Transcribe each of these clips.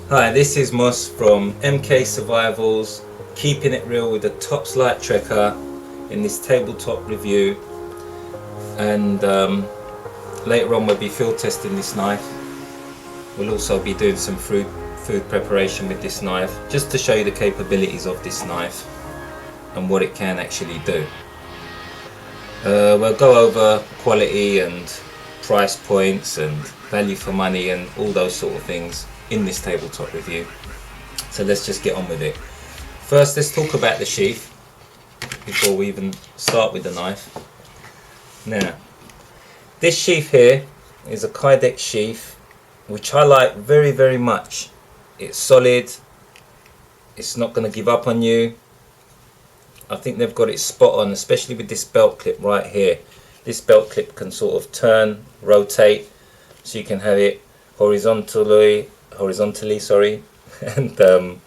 Hi, this is Moss from MKSURVIVAL's Keeping It Real with the Tops Lite Trekker in this tabletop review, and later on we'll be field testing this knife. We'll also be doing some food preparation with this knife, just to show you the capabilities of this knife and what it can actually do. We'll go over quality and price points and value for money and all those sort of things in this tabletop review. So let's just get on with it. First, let's talk about the sheath before we even start with the knife. Now, this sheath here is a Kydex sheath, which I like very, very much. It's solid, it's not going to give up on you. I think they've got it spot on, especially with this belt clip right here. This belt clip can sort of turn, rotate, so you can have it horizontally, and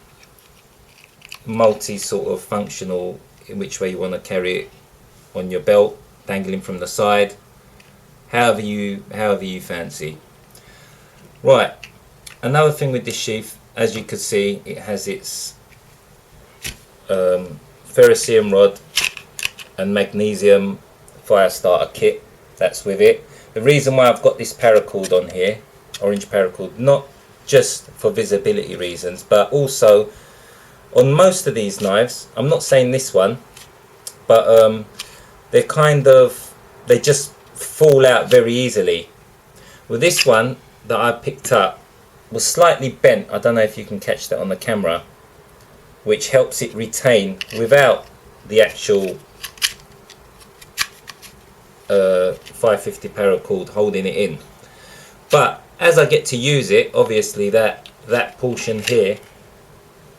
multi sort of functional in which way you want to carry it on your belt, dangling from the side, however you fancy. Right, another thing with this sheath, as you can see, it has its ferrocerium rod and magnesium fire starter kit. That's with it. The reason why I've got this paracord on here, orange paracord, not just for visibility reasons, but also on most of these knives, I'm not saying this one, but they just fall out very easily. Well, this one that I picked up was slightly bent. I don't know if you can catch that on the camera, which helps it retain without the actual 550 paracord holding it in. But as I get to use it, obviously that portion here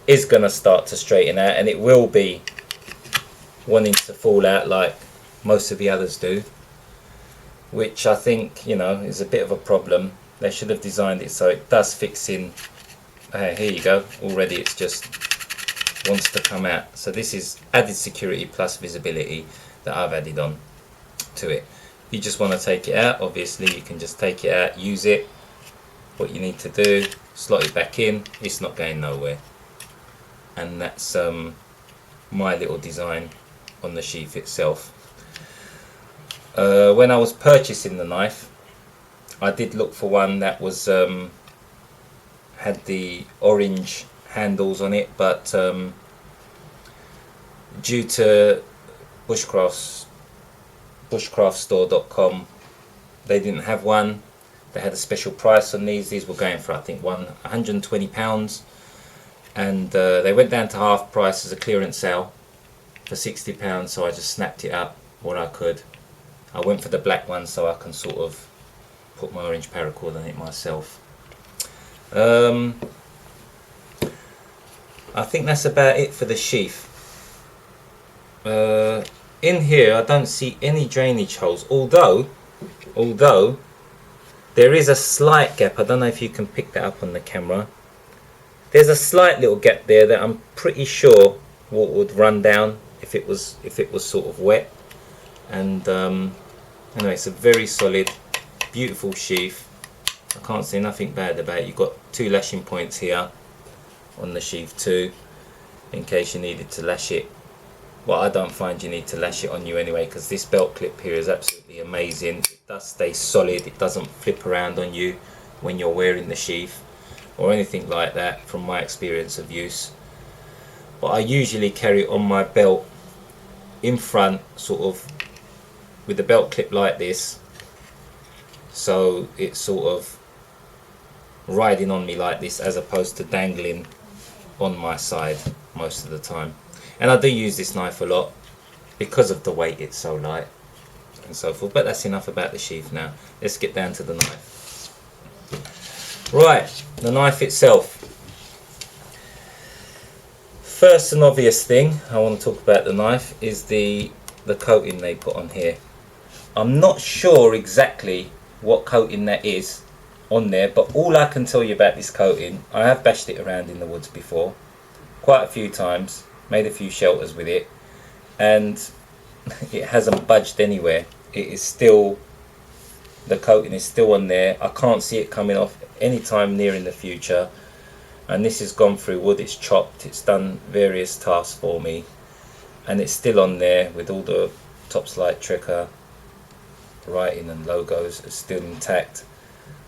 is going to start to straighten out, and it will be wanting to fall out like most of the others do, which I think, you know, is a bit of a problem. They should have designed it so it does fix in. Here you go, already it's just wants to come out. So this is added security plus visibility that I've added on to it. If you just want to take it out, obviously you can just take it out, use it. What you need to do, slot it back in, it's not going nowhere. And that's my little design on the sheath itself. When I was purchasing the knife, I did look for one that was had the orange handles on it, but due to bushcraftstore.com, they didn't have one. They had a special price on these. These were going for, I think, £120, and they went down to half price as a clearance sale for £60. So I just snapped it up what I could. I went for the black one so I can sort of put my orange paracord on it myself. I think that's about it for the sheath. In here I don't see any drainage holes, although there is a slight gap. I don't know if you can pick that up on the camera. There's a slight little gap there that I'm pretty sure water would run down if it was sort of wet. And anyway, it's a very solid, beautiful sheath. I can't say nothing bad about it. You've got two lashing points here on the sheath too, in case you needed to lash it. Well, I don't find you need to lash it on you anyway, because this belt clip here is absolutely amazing. It does stay solid, it doesn't flip around on you when you're wearing the sheath or anything like that, from my experience of use. But I usually carry it on my belt in front, sort of with the belt clip like this, so it's sort of riding on me like this, as opposed to dangling on my side most of the time. And I do use this knife a lot because of the weight, it's so light and so forth. But that's enough about the sheath now. Let's get down to the knife. Right, the knife itself. First and obvious thing I want to talk about the knife is the coating they put on here. I'm not sure exactly what coating that is on there, but all I can tell you about this coating, I have bashed it around in the woods before quite a few times, made a few shelters with it, and it hasn't budged anywhere. It is still, the coating is still on there. I can't see it coming off anytime near in the future. and this has gone through wood, it's chopped, it's done various tasks for me, and it's still on there with all the Tops Lite Trekker writing and logos. It's still intact,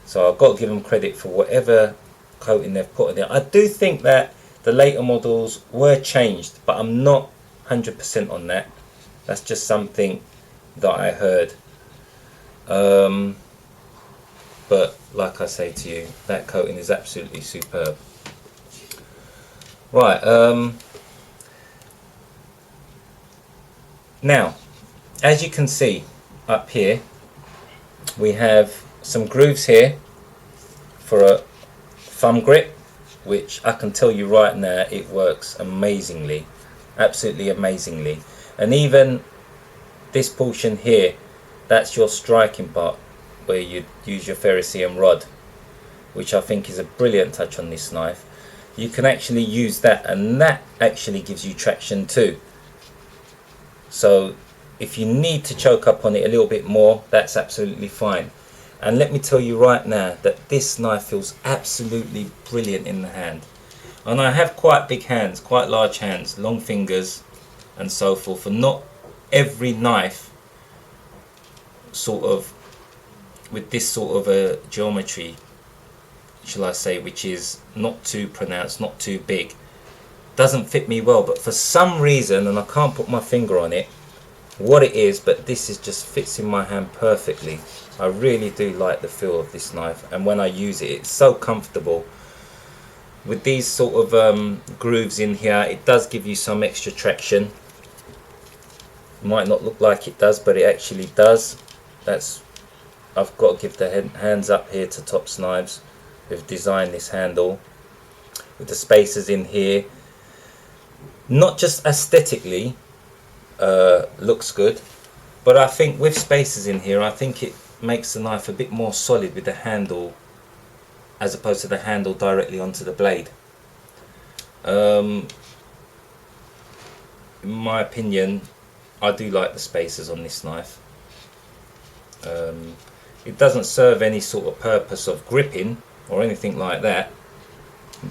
so I've got to give them credit for whatever coating they've put on it. I do think that the later models were changed, but I'm not 100% on that. That's just something that I heard. But like I say to you, that coating is absolutely superb. Right, now as you can see up here, we have some grooves here for a thumb grip, which I can tell you right now it works amazingly, absolutely amazingly. And even this portion here, that's your striking part where you use your ferrocerium rod, which I think is a brilliant touch on this knife. You can actually use that, and that actually gives you traction too. So if you need to choke up on it a little bit more, that's absolutely fine. And let me tell you right now that this knife feels absolutely brilliant in the hand. And I have quite big hands, quite large hands, long fingers and so forth, and not every knife sort of with this sort of a geometry, shall I say, which is not too pronounced, not too big, doesn't fit me well. But for some reason, and I can't put my finger on it what it is, but this is just fits in my hand perfectly. I really do like the feel of this knife, and when I use it, it's so comfortable. With these sort of grooves in here, it does give you some extra traction. Might not look like it does, but it actually does. I've got to give the hands up here to Tops Knives, who've designed this handle with the spacers in here. Not just aesthetically looks good, but I think with spacers in here, I think it makes the knife a bit more solid with the handle as opposed to the handle directly onto the blade. In my opinion, I do like the spacers on this knife. It doesn't serve any sort of purpose of gripping or anything like that,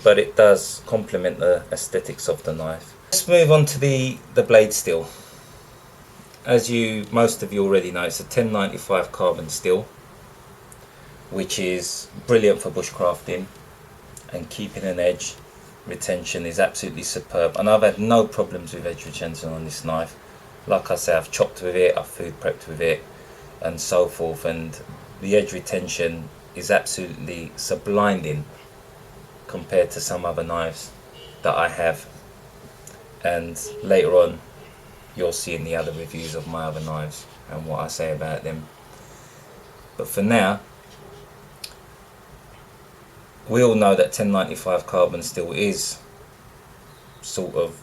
but it does complement the aesthetics of the knife. Let's move on to the blade steel. As most of you already know, it's a 1095 carbon steel, which is brilliant for bushcrafting, and keeping an edge retention is absolutely superb. And I've had no problems with edge retention on this knife. Like I say, I've chopped with it, I've food prepped with it and so forth, and the edge retention is absolutely sublime compared to some other knives that I have. And later on you'll see in the other reviews of my other knives and what I say about them. But for now, we all know that 1095 carbon steel is sort of,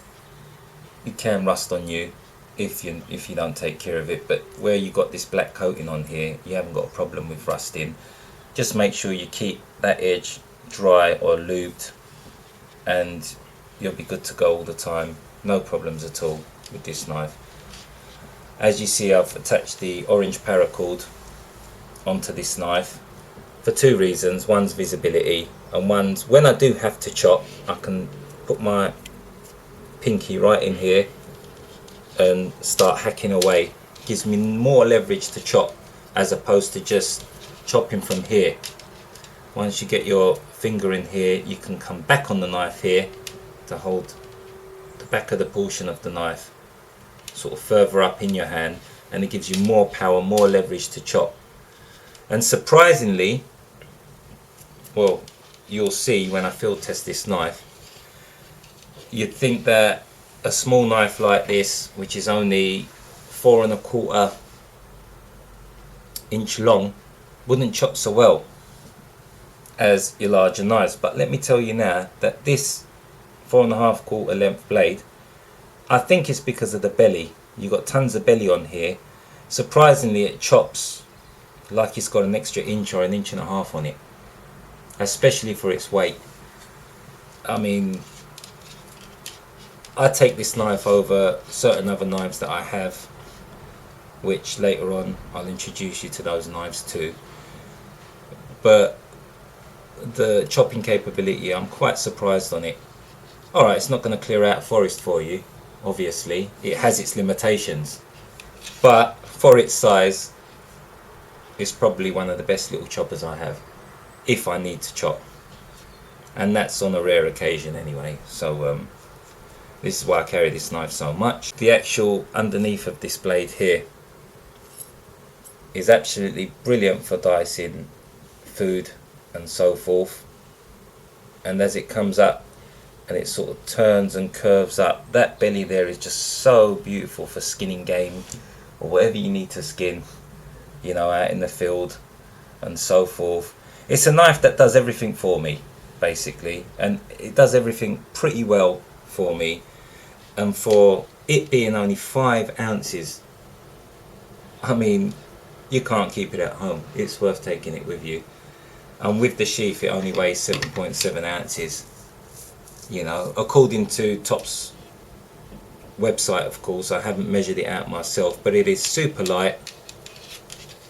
it can rust on you if you don't take care of it, but where you got this black coating on here, you haven't got a problem with rusting. Just make sure you keep that edge dry or lubed, and you'll be good to go all the time. No problems at all with this knife. As you see, I've attached the orange paracord onto this knife for two reasons. One's visibility, and one's when I do have to chop, I can put my pinky right in here and start hacking away. Gives me more leverage to chop as opposed to just chopping from here. Once you get your finger in here, you can come back on the knife here to hold the back of the portion of the knife sort of further up in your hand, and it gives you more power, more leverage to chop. And surprisingly, well, you'll see when I field test this knife, you'd think that a small knife like this, which is only 4¼ inch long, wouldn't chop so well as your larger knives. But let me tell you now that this 4¼ length blade, I think it's because of the belly. You've got tons of belly on here. Surprisingly, it chops like it's got an extra inch or 1.5 inches on it, especially for its weight. I mean, I take this knife over certain other knives that I have, which later on I'll introduce you to those knives too. But the chopping capability, I'm quite surprised on it. Alright, it's not going to clear out a forest for you, obviously. It has its limitations. But for its size, it's probably one of the best little choppers I have, if I need to chop. And that's on a rare occasion anyway. So this is why I carry this knife so much. The actual underneath of this blade here is absolutely brilliant for dicing food and so forth. And as it comes up and it sort of turns and curves up, that belly there is just so beautiful for skinning game or whatever you need to skin, you know, out in the field and so forth. It's a knife that does everything for me, basically, and it does everything pretty well for me. And for it being only 5 ounces, I mean, you can't keep it at home. It's worth taking it with you. And with the sheath, it only weighs 7.7 ounces. You know, according to Top's website, of course, I haven't measured it out myself, but it is super light.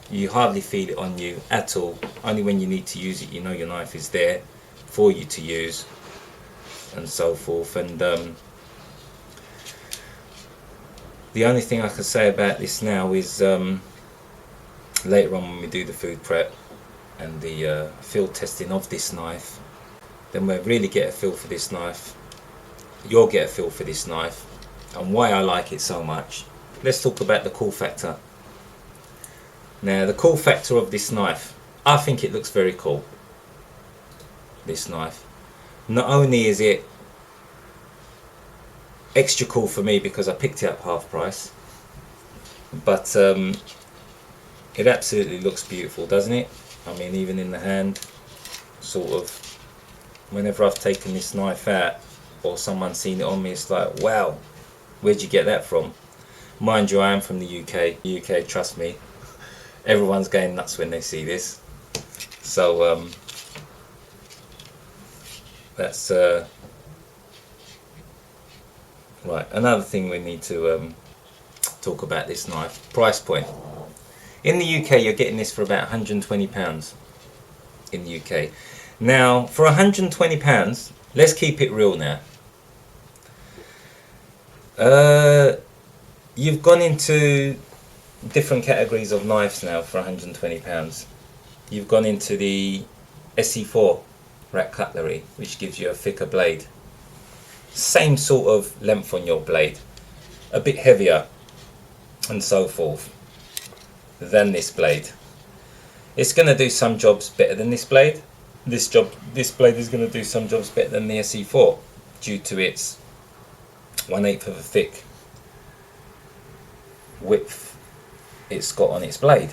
You hardly feel it on you at all. Only when you need to use it, you know your knife is there for you to use and so forth. And the only thing I can say about this now is later on when we do the food prep and the field testing of this knife, then we'll really get a feel for this knife. You'll get a feel for this knife and why I like it so much. Let's talk about the cool factor. Now, the cool factor of this knife, I think it looks very cool. This knife, not only is it extra cool for me because I picked it up half price, but it absolutely looks beautiful, doesn't it? I mean, even in the hand, sort of, whenever I've taken this knife out or someone's seen it on me, it's like, wow, where'd you get that from? Mind you, I am from the UK. UK, trust me, everyone's going nuts when they see this. So that's right. Another thing we need to talk about this knife, price point. In the UK, you're getting this for about £120 in the UK. Now, for £120, let's keep it real now. You've gone into different categories of knives now for £120. You've gone into the SE4 rack cutlery, which gives you a thicker blade. Same sort of length on your blade, a bit heavier and so forth than this blade. It's going to do some jobs better than this blade. This blade is going to do some jobs better than the SE4 due to its 1/8 of a thick width it's got on its blade.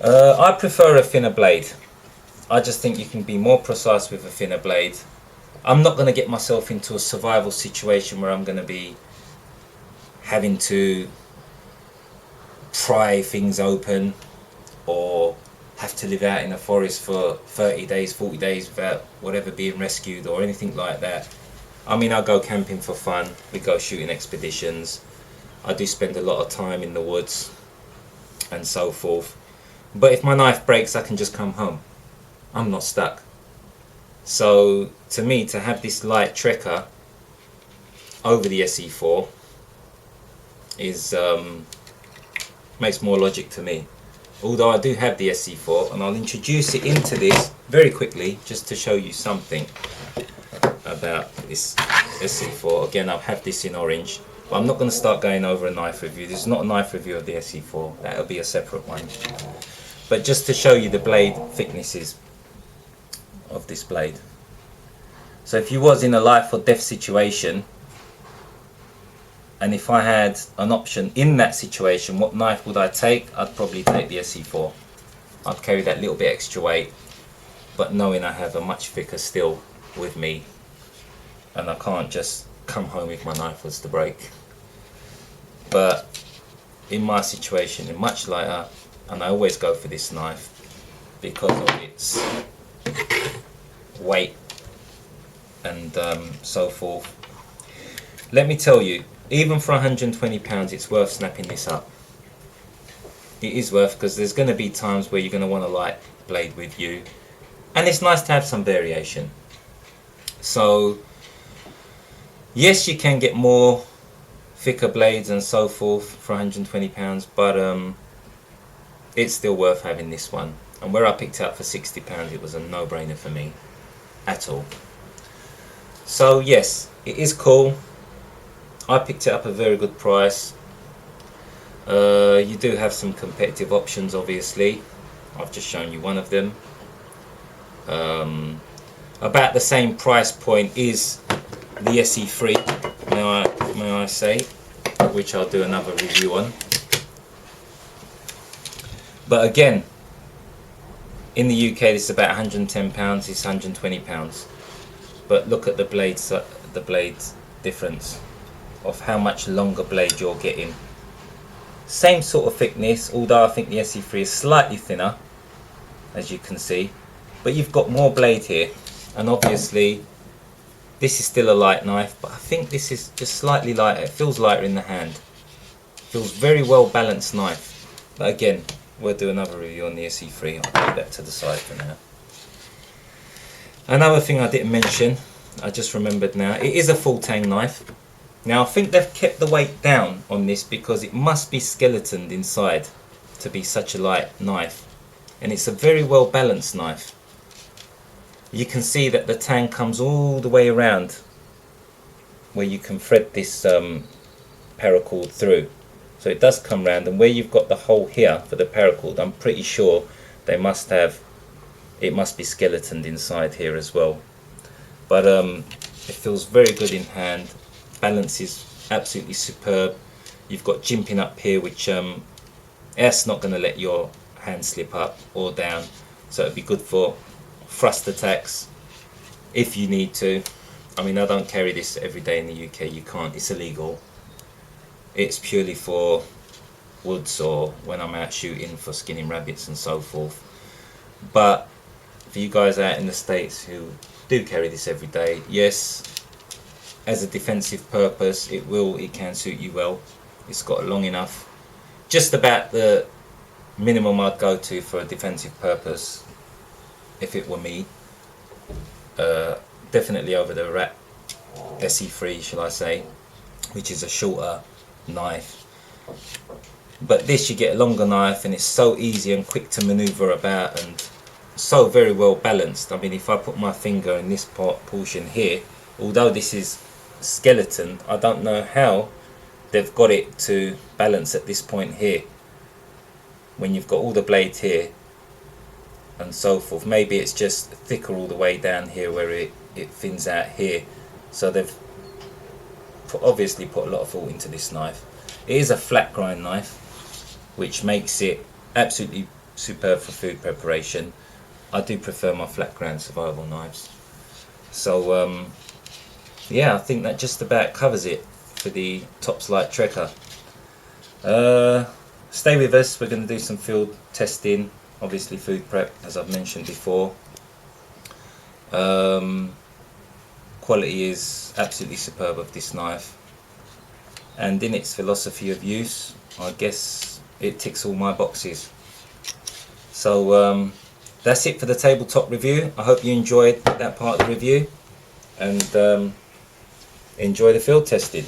I prefer a thinner blade. I just think you can be more precise with a thinner blade. I'm not going to get myself into a survival situation where I'm going to be having to pry things open or have to live out in a forest for 30 days, 40 days without whatever being rescued or anything like that. I mean, I go camping for fun, we go shooting expeditions, I do spend a lot of time in the woods and so forth. But if my knife breaks, I can just come home. I'm not stuck. So to me, to have this Lite Trekker over the SE4 is makes more logic to me. Although I do have the SE4, and I'll introduce it into this very quickly just to show you something about this SE4. Again, I'll have this in orange, but I'm not going to start going over a knife review. This is not a knife review of the SE4, that'll be a separate one. But just to show you the blade thicknesses of this blade. So if you was in a life or death situation, and if I had an option in that situation, what knife would I take? I'd probably take the SE4. I'd carry that little bit extra weight, but knowing I have a much thicker steel with me, and I can't just come home if my knife was to break. But in my situation, it's much lighter, and I always go for this knife because of its weight and so forth. Let me tell you, even for £120, it's worth snapping this up. It is worth, because there's going to be times where you're going to want a light blade with you, and it's nice to have some variation. So yes, you can get more thicker blades and so forth for £120, but it's still worth having this one. And where I picked it up for £60, it was a no-brainer for me at all. So yes, it is cool. I picked it up at a very good price. You do have some competitive options, obviously. I've just shown you one of them. About the same price point is the SE3, may I say, which I'll do another review on. But again, in the UK this is about £110, it's £120. But look at the blades difference of how much longer blade you're getting. Same sort of thickness, although I think the SE3 is slightly thinner, as you can see. But you've got more blade here, and obviously this is still a light knife, but I think this is just slightly lighter. It feels lighter in the hand. Feels very well balanced knife. But again, we'll do another review on the SE3. I'll put that to the side for now. Another thing I didn't mention, I just remembered now, it is a full tang knife. Now I think they've kept the weight down on this because it must be skeletoned inside to be such a light knife. And it's a very well balanced knife. You can see that the tang comes all the way around where you can thread this paracord through. So it does come round, and where you've got the hole here for the paracord, I'm pretty sure it must be skeletoned inside here as well. But it feels very good in hand. Balance is absolutely superb. You've got jimping up here, which that's not going to let your hand slip up or down, so it'd be good for thrust attacks if you need to. I mean, I don't carry this every day in the UK, you can't, it's illegal. It's purely for woods or when I'm out shooting for skinning rabbits and so forth. But for you guys out in the States who do carry this every day, yes, as a defensive purpose it can suit you well. It's got long enough, just about the minimum I'd go to for a defensive purpose if it were me. Definitely over the Rat SE3, shall I say, which is a shorter knife. But this, you get a longer knife, and it's so easy and quick to maneuver about, and so very well balanced. I mean, if I put my finger in this portion here, although this is skeleton, I don't know how they've got it to balance at this point here when you've got all the blades here and so forth. Maybe it's just thicker all the way down here where it thins out here. So they've obviously put a lot of thought into this knife. It is a flat grind knife, which makes it absolutely superb for food preparation. I do prefer my flat grind survival knives. So yeah, I think that just about covers it for the Tops Lite Trekker. Stay with us, we're going to do some field testing, obviously food prep as I've mentioned before. Quality is absolutely superb of this knife, and in its philosophy of use, I guess it ticks all my boxes. So that's it for the tabletop review. I hope you enjoyed that part of the review, and enjoy the field testing.